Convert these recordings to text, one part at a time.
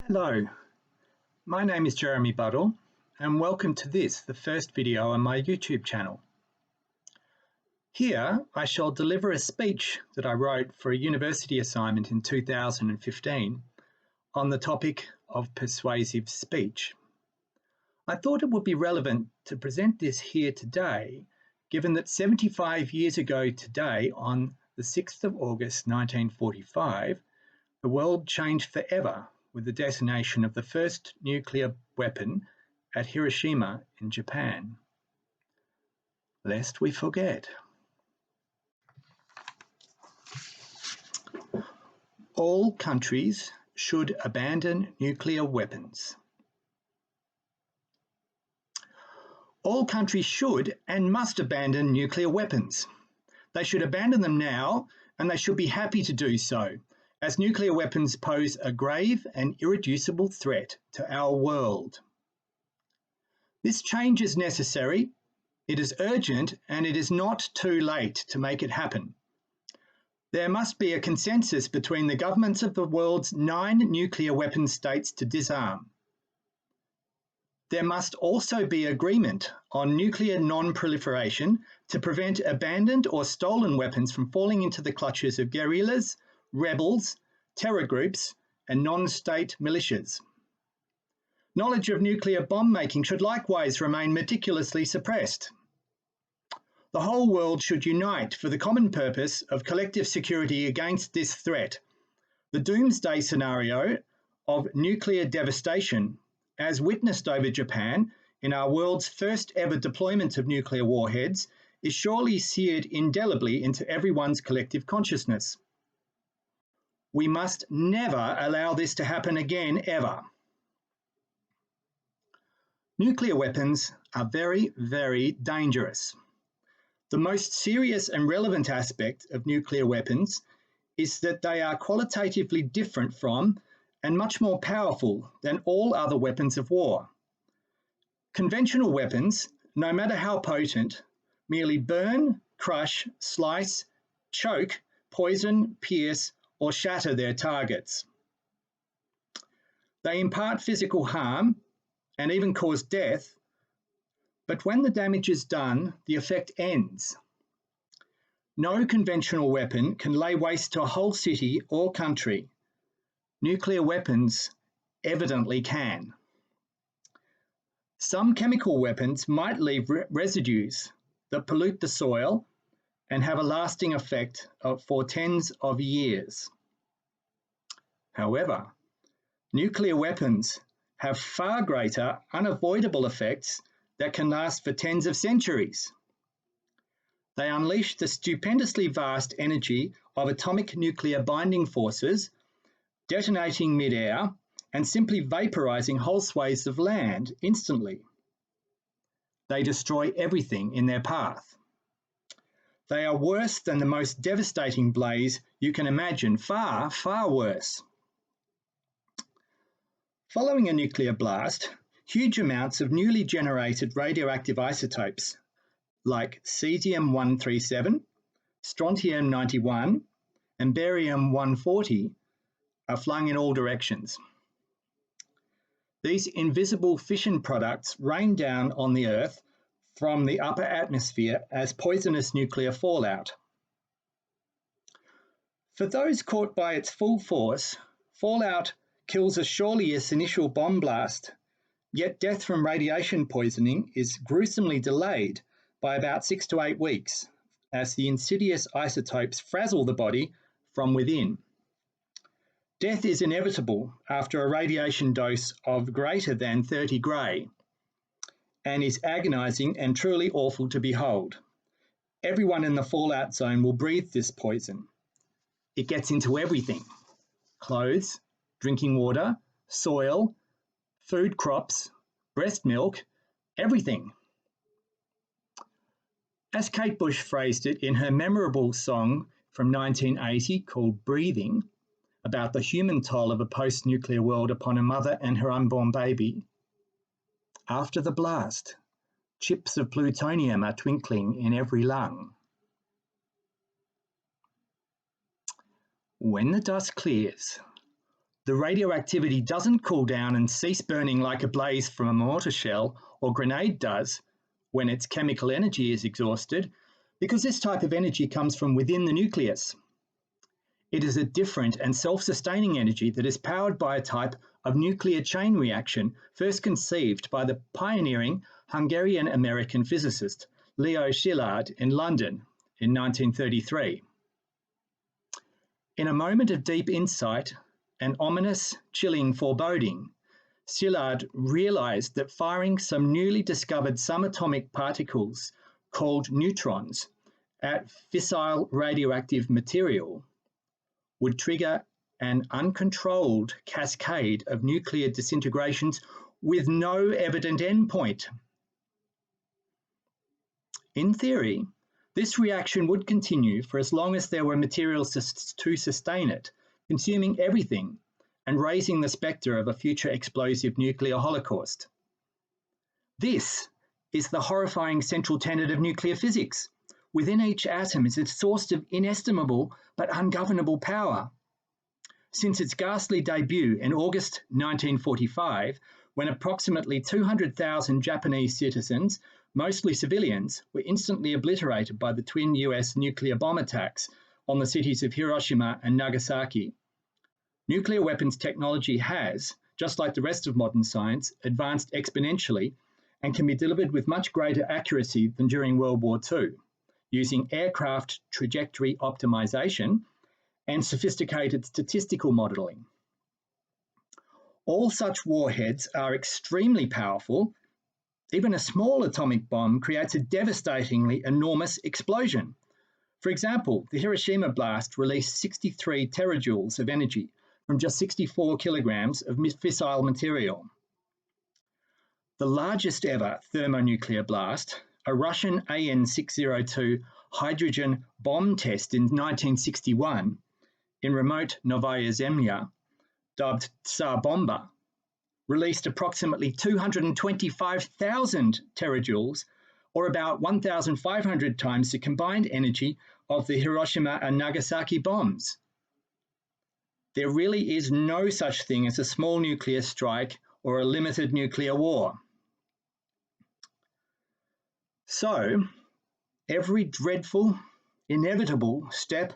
Hello, my name is Jeremy Buddle and welcome to this, the first video on my YouTube channel. Here I shall deliver a speech that I wrote for a university assignment in 2015 on the topic of persuasive speech. I thought it would be relevant to present this here today, given that 75 years ago today, on the 6th of August 1945, the world changed forever with the detonation of the first nuclear weapon at Hiroshima in Japan. Lest we forget. All countries should abandon nuclear weapons. All countries should and must abandon nuclear weapons. They should abandon them now, and they should be happy to do so, as nuclear weapons pose a grave and irreducible threat to our world. This change is necessary, it is urgent, and it is not too late to make it happen. There must be a consensus between the governments of the world's 9 nuclear weapon states to disarm. There must also be agreement on nuclear non-proliferation to prevent abandoned or stolen weapons from falling into the clutches of guerrillas, rebels, terror groups, and non-state militias. Knowledge of nuclear bomb making should likewise remain meticulously suppressed. The whole world should unite for the common purpose of collective security against this threat, the doomsday scenario of nuclear devastation, as witnessed over Japan in our world's first ever deployment of nuclear warheads, is surely seared indelibly into everyone's collective consciousness. We must never allow this to happen again, ever. Nuclear weapons are very, very dangerous. The most serious and relevant aspect of nuclear weapons is that they are qualitatively different from and much more powerful than all other weapons of war. Conventional weapons, no matter how potent, merely burn, crush, slice, choke, poison, pierce, or shatter their targets. They impart physical harm and even cause death, but when the damage is done, the effect ends. No conventional weapon can lay waste to a whole city or country. Nuclear weapons evidently can. Some chemical weapons might leave residues that pollute the soil and have a lasting effect for tens of years. However, nuclear weapons have far greater unavoidable effects that can last for tens of centuries. They unleash the stupendously vast energy of atomic nuclear binding forces, detonating mid-air and simply vaporizing whole swathes of land instantly. They destroy everything in their path. They are worse than the most devastating blaze you can imagine, far, far worse. Following a nuclear blast, huge amounts of newly generated radioactive isotopes like cesium-137, strontium-91, and barium-140 are flung in all directions. These invisible fission products rain down on the Earth from the upper atmosphere as poisonous nuclear fallout. For those caught by its full force, fallout kills as surely as initial bomb blast, yet death from radiation poisoning is gruesomely delayed by about 6 to 8 weeks, as the insidious isotopes frazzle the body from within. Death is inevitable after a radiation dose of greater than 30 Gray, and is agonizing and truly awful to behold. Everyone in the fallout zone will breathe this poison. It gets into everything: clothes, drinking water, soil, food crops, breast milk, everything. As Kate Bush phrased it in her memorable song from 1980 called Breathing, about the human toll of a post-nuclear world upon a mother and her unborn baby, after the blast, chips of plutonium are twinkling in every lung. When the dust clears, the radioactivity doesn't cool down and cease burning like a blaze from a mortar shell or grenade does when its chemical energy is exhausted, because this type of energy comes from within the nucleus. It is a different and self-sustaining energy that is powered by a type of nuclear chain reaction first conceived by the pioneering Hungarian-American physicist Leo Szilard in London in 1933. In a moment of deep insight and ominous, chilling foreboding, Szilard realized that firing some newly discovered subatomic particles called neutrons at fissile radioactive material would trigger an uncontrolled cascade of nuclear disintegrations with no evident endpoint. In theory, this reaction would continue for as long as there were materials to sustain it, consuming everything and raising the spectre of a future explosive nuclear holocaust. This is the horrifying central tenet of nuclear physics. Within each atom is a source of inestimable but ungovernable power. Since its ghastly debut in August 1945, when approximately 200,000 Japanese citizens, mostly civilians, were instantly obliterated by the twin US nuclear bomb attacks on the cities of Hiroshima and Nagasaki, nuclear weapons technology has, just like the rest of modern science, advanced exponentially and can be delivered with much greater accuracy than during World War II, using aircraft trajectory optimization and sophisticated statistical modeling. All such warheads are extremely powerful. Even a small atomic bomb creates a devastatingly enormous explosion. For example, the Hiroshima blast released 63 terajoules of energy from just 64 kilograms of fissile material. The largest ever thermonuclear blast, a Russian AN-602 hydrogen bomb test in 1961 in remote Novaya Zemlya, dubbed Tsar Bomba, released approximately 225,000 terajoules, or about 1,500 times the combined energy of the Hiroshima and Nagasaki bombs. There really is no such thing as a small nuclear strike or a limited nuclear war. So, every dreadful, inevitable step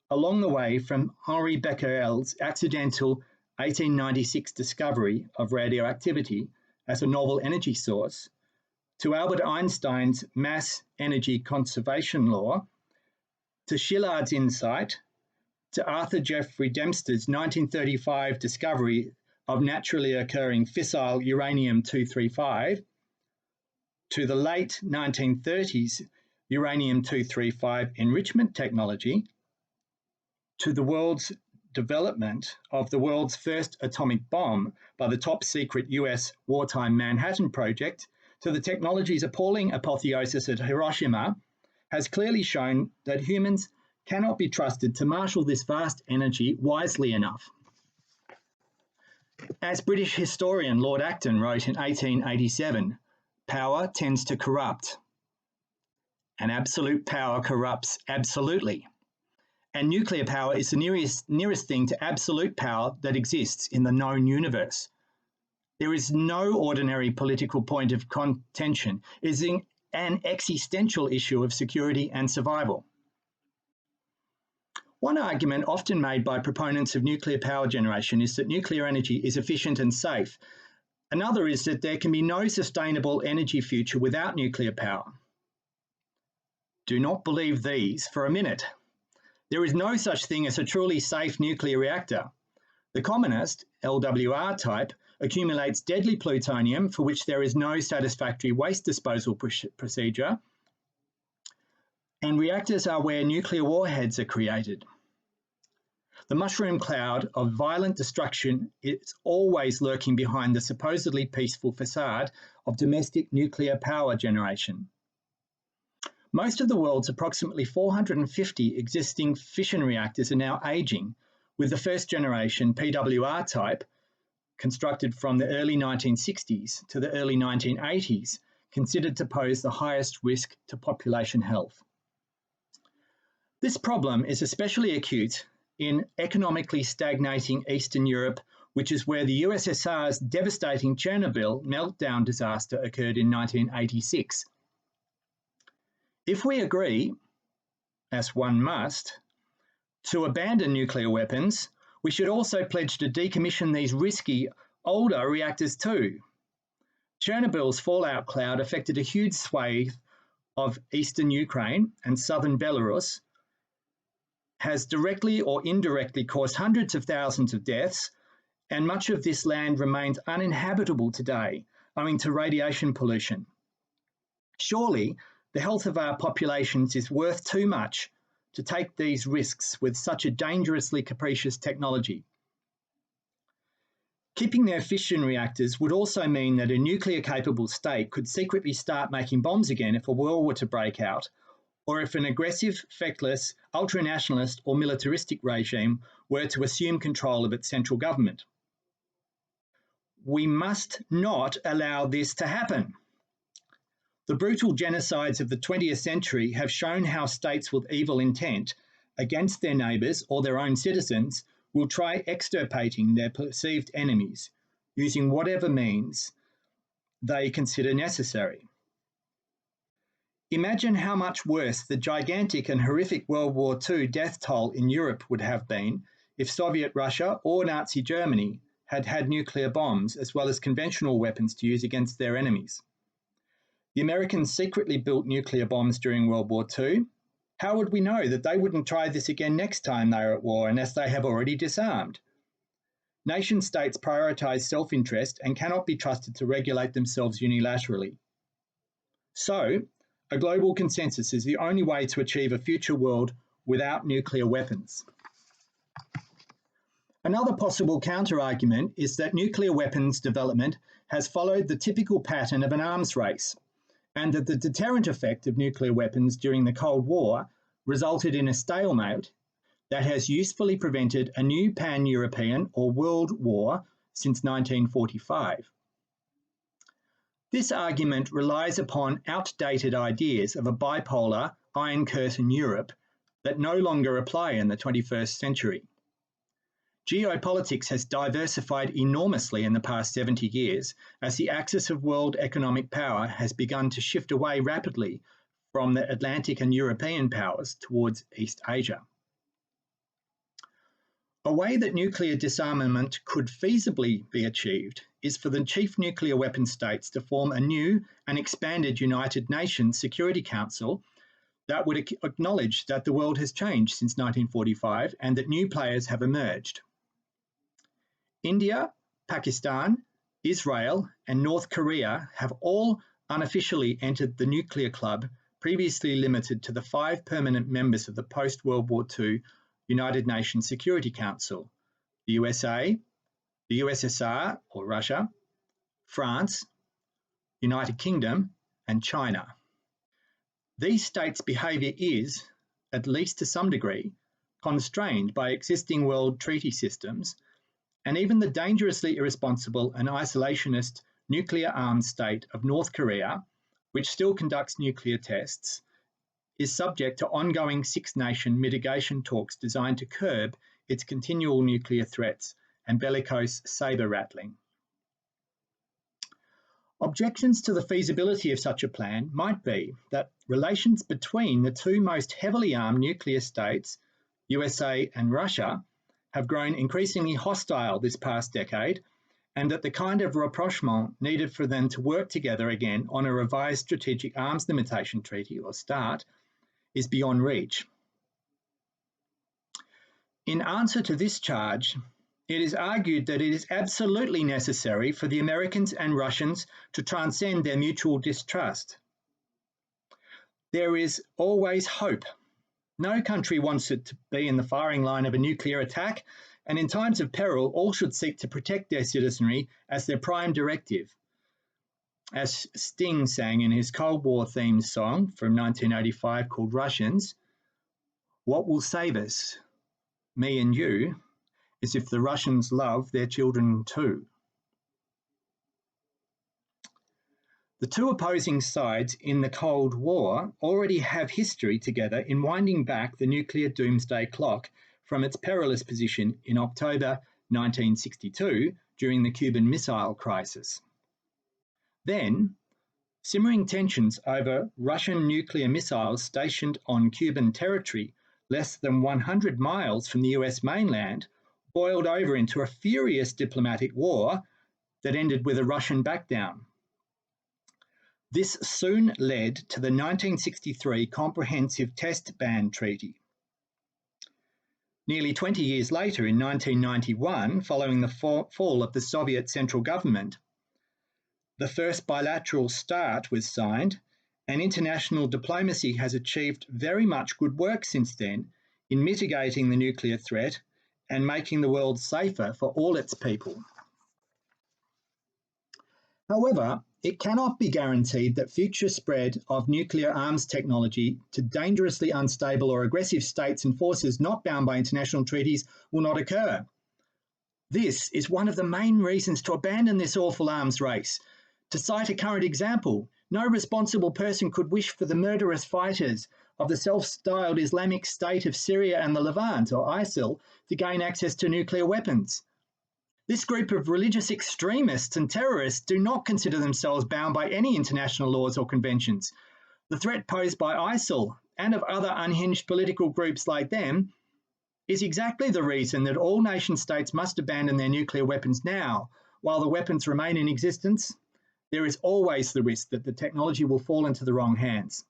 along the way from Henri Becquerel's accidental 1896 discovery of radioactivity as a novel energy source, to Albert Einstein's mass energy conservation law, to Szillard's insight, to Arthur Jeffrey Dempster's 1935 discovery of naturally occurring fissile uranium-235, to the late 1930s uranium-235 enrichment technology, to the world's development of the world's first atomic bomb by the top-secret US wartime Manhattan Project, to the technology's appalling apotheosis at Hiroshima, has clearly shown that humans cannot be trusted to marshal this vast energy wisely enough. As British historian Lord Acton wrote in 1887, power tends to corrupt, and absolute power corrupts absolutely. And nuclear power is the nearest thing to absolute power that exists in the known universe. There is no ordinary political point of contention. It is an existential issue of security and survival. One argument often made by proponents of nuclear power generation is that nuclear energy is efficient and safe. Another is that there can be no sustainable energy future without nuclear power. Do not believe these for a minute. There is no such thing as a truly safe nuclear reactor. The commonest, LWR type, accumulates deadly plutonium for which there is no satisfactory waste disposal procedure, and reactors are where nuclear warheads are created. The mushroom cloud of violent destruction is always lurking behind the supposedly peaceful facade of domestic nuclear power generation. Most of the world's approximately 450 existing fission reactors are now aging, with the first generation PWR type, constructed from the early 1960s to the early 1980s, considered to pose the highest risk to population health. This problem is especially acute in economically stagnating Eastern Europe, which is where the USSR's devastating Chernobyl meltdown disaster occurred in 1986. If we agree, as one must, to abandon nuclear weapons, we should also pledge to decommission these risky, older reactors too. Chernobyl's fallout cloud affected a huge swathe of eastern Ukraine and southern Belarus, has directly or indirectly caused hundreds of thousands of deaths, and much of this land remains uninhabitable today owing to radiation pollution. Surely, the health of our populations is worth too much to take these risks with such a dangerously capricious technology. Keeping their fission reactors would also mean that a nuclear-capable state could secretly start making bombs again if a war were to break out, or if an aggressive, feckless, ultranationalist or militaristic regime were to assume control of its central government. We must not allow this to happen. The brutal genocides of the 20th century have shown how states with evil intent against their neighbours or their own citizens will try extirpating their perceived enemies using whatever means they consider necessary. Imagine how much worse the gigantic and horrific World War II death toll in Europe would have been if Soviet Russia or Nazi Germany had had nuclear bombs as well as conventional weapons to use against their enemies. The Americans secretly built nuclear bombs during World War II. How would we know that they wouldn't try this again next time they are at war unless they have already disarmed? Nation-states prioritise self-interest and cannot be trusted to regulate themselves unilaterally. So, a global consensus is the only way to achieve a future world without nuclear weapons. Another possible counter-argument is that nuclear weapons development has followed the typical pattern of an arms race, and that the deterrent effect of nuclear weapons during the Cold War resulted in a stalemate that has usefully prevented a new pan-European or world war since 1945. This argument relies upon outdated ideas of a bipolar, Iron Curtain Europe that no longer apply in the 21st century. Geopolitics has diversified enormously in the past 70 years as the axis of world economic power has begun to shift away rapidly from the Atlantic and European powers towards East Asia. A way that nuclear disarmament could feasibly be achieved is for the chief nuclear weapon states to form a new and expanded United Nations Security Council that would acknowledge that the world has changed since 1945 and that new players have emerged. India, Pakistan, Israel, and North Korea have all unofficially entered the nuclear club, previously limited to the 5 permanent members of the post-World War II United Nations Security Council: the USA, the USSR or Russia, France, United Kingdom, and China. These states' behaviour is, at least to some degree, constrained by existing world treaty systems, and even the dangerously irresponsible and isolationist nuclear-armed state of North Korea, which still conducts nuclear tests, is subject to ongoing Six-Nation mitigation talks designed to curb its continual nuclear threats and bellicose sabre-rattling. Objections to the feasibility of such a plan might be that relations between the two most heavily armed nuclear states, USA and Russia, have grown increasingly hostile this past decade, and that the kind of rapprochement needed for them to work together again on a revised Strategic Arms Limitation Treaty, or START, is beyond reach. In answer to this charge, it is argued that it is absolutely necessary for the Americans and Russians to transcend their mutual distrust. There is always hope. No country wants it to be in the firing line of a nuclear attack, and in times of peril, all should seek to protect their citizenry as their prime directive. As Sting sang in his Cold War-themed song from 1985 called Russians, "What will save us, me and you, is if the Russians love their children too." The two opposing sides in the Cold War already have history together in winding back the nuclear doomsday clock from its perilous position in October 1962 during the Cuban Missile Crisis. Then, simmering tensions over Russian nuclear missiles stationed on Cuban territory less than 100 miles from the US mainland boiled over into a furious diplomatic war that ended with a Russian backdown. This soon led to the 1963 Comprehensive Test Ban Treaty. Nearly 20 years later, in 1991, following the fall of the Soviet central government, the first bilateral START was signed, and international diplomacy has achieved very much good work since then in mitigating the nuclear threat and making the world safer for all its people. However, it cannot be guaranteed that future spread of nuclear arms technology to dangerously unstable or aggressive states and forces not bound by international treaties will not occur. This is one of the main reasons to abandon this awful arms race. To cite a current example, no responsible person could wish for the murderous fighters of the self-styled Islamic State of Syria and the Levant, or ISIL, to gain access to nuclear weapons. This group of religious extremists and terrorists do not consider themselves bound by any international laws or conventions. The threat posed by ISIL and of other unhinged political groups like them is exactly the reason that all nation-states must abandon their nuclear weapons now. While the weapons remain in existence, there is always the risk that the technology will fall into the wrong hands,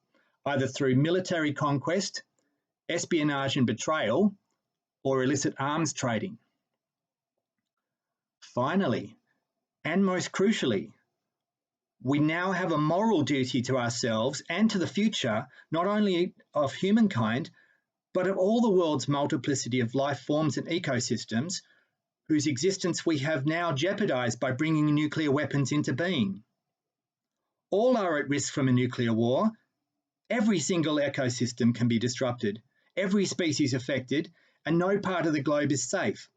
either through military conquest, espionage and betrayal, or illicit arms trading. Finally, and most crucially, we now have a moral duty to ourselves and to the future, not only of humankind, but of all the world's multiplicity of life forms and ecosystems, whose existence we have now jeopardized by bringing nuclear weapons into being. All are at risk from a nuclear war. Every single ecosystem can be disrupted, every species affected, and no part of the globe is safe.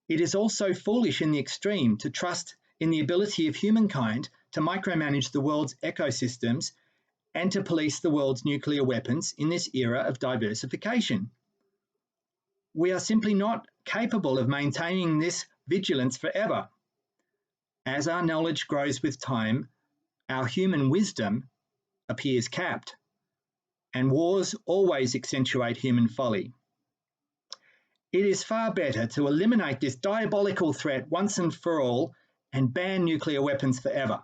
It is also foolish in the extreme to trust in the ability of humankind to micromanage the world's ecosystems and to police the world's nuclear weapons in this era of diversification. We are simply not capable of maintaining this vigilance forever. As our knowledge grows with time, our human wisdom appears capped, and wars always accentuate human folly. It is far better to eliminate this diabolical threat once and for all and ban nuclear weapons forever.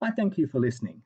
I thank you for listening.